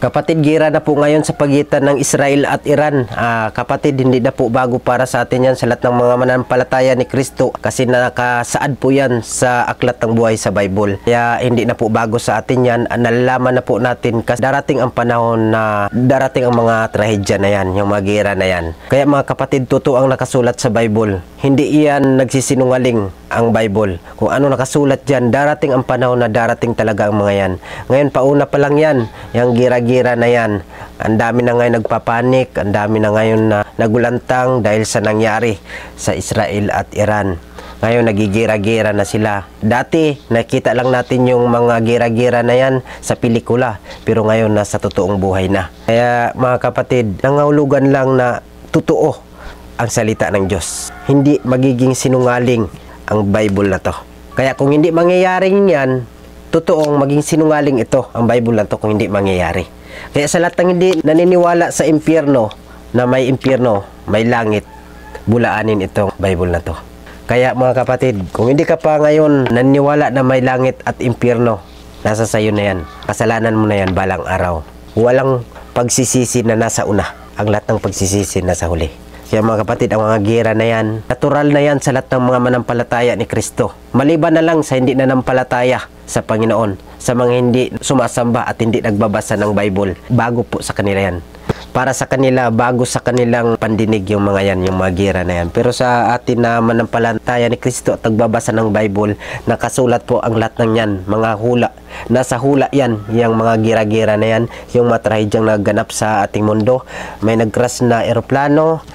Kapatid, gira na po ngayon sa pagitan ng Israel at Iran. Kapatid, hindi na po bago para sa atin yan sa lahat ng mga mananampalataya ni Kristo kasi nakasaad po yan sa aklat ng buhay sa Bible. Kaya hindi na po bago sa atin yan. Nalalaman na po natin kasi darating ang panahon na darating ang mga trahedya na yan, yung mga gira na yan. Kaya mga kapatid, totoo ang nakasulat sa Bible. Hindi iyan nagsisinungaling ang Bible. Kung ano nakasulat dyan, darating ang panahon na darating talaga ang mga yan. Ngayon, pauna pa lang yan, yung gira-gira na yan. Ang dami na ngayon nagpapanik, ang dami na ngayon na nagulantang dahil sa nangyari sa Israel at Iran. Ngayon, nagigira-gira na sila. Dati, nakita lang natin yung mga gira-gira na yan sa pelikula. Pero ngayon, nasa totoong buhay na. Kaya, mga kapatid, nangahulugan lang na totoo ang salita ng Diyos. Hindi magiging sinungaling ang Bible na to. Kaya kung hindi mangyayari yan, totoong maging sinungaling ito, ang Bible na to, kung hindi mangyayari. Kaya sa lahat ng hindi naniniwala sa impyerno, na may impyerno, may langit, bulaanin itong Bible na to. Kaya mga kapatid, kung hindi ka pa ngayon naniniwala na may langit at impyerno, nasa sayo na yan. Kasalanan mo na yan balang araw. Walang pagsisisi na nasa una. Ang lahat ng pagsisisi nasa huli. Kaya mga kapatid, ang mga gira na yan, natural na yan sa lahat ng mga manampalataya ni Kristo. Maliban na lang sa hindi nanampalataya sa Panginoon, sa mga hindi sumasamba at hindi nagbabasa ng Bible. Bago po sa kanila yan. Para sa kanila, bago sa kanilang pandinig yung mga yan, yung mga gira na yan. Pero sa atin na manampalataya ni Kristo at nagbabasa ng Bible, nakasulat po ang lahat ng yan, mga hula. Nasa hula yan, yung mga gira-gira na yan, yung mga trahedyang naganap sa ating mundo. May nag-crash na eroplano,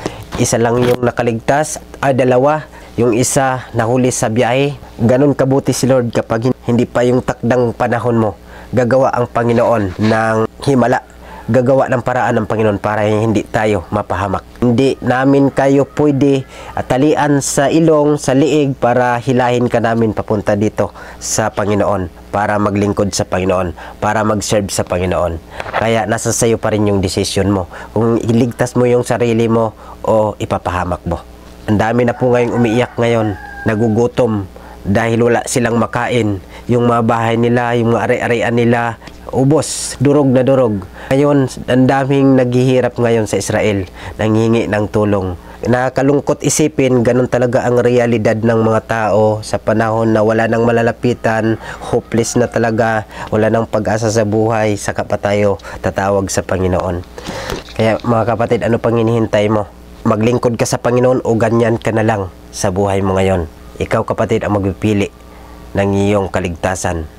isa lang yung nakaligtas, dalawa, yung isa nahuli sa biyahe. Ganon kabuti si Lord kapag hindi pa yung takdang panahon mo. Gagawa ang Panginoon ng himala. Gagawa ng paraan ng Panginoon para hindi tayo mapahamak. Hindi namin kayo pwede talian sa ilong, sa liig para hilahin ka namin papunta dito sa Panginoon, para maglingkod sa Panginoon, para mag-serve sa Panginoon. Kaya nasa sayo pa rin yung decision mo. Kung iligtas mo yung sarili mo o ipapahamak mo. Ang dami na po ngayong umiiyak ngayon, nagugutom dahil wala silang makain. Yung mga bahay nila, yung mga ari-arian nila, ubos, durog na durog. Ngayon, ang daming naghihirap ngayon sa Israel, nanghingi ng tulong. Nakakalungkot isipin, ganun talaga ang realidad ng mga tao sa panahon na wala nang malalapitan, hopeless na talaga, wala nang pag-asa sa buhay, saka pa tayo tatawag sa Panginoon. Kaya mga kapatid, ano pang hinihintay mo? Maglingkod ka sa Panginoon o ganyan ka na lang sa buhay mo ngayon? Ikaw kapatid ang magpipili ng iyong kaligtasan.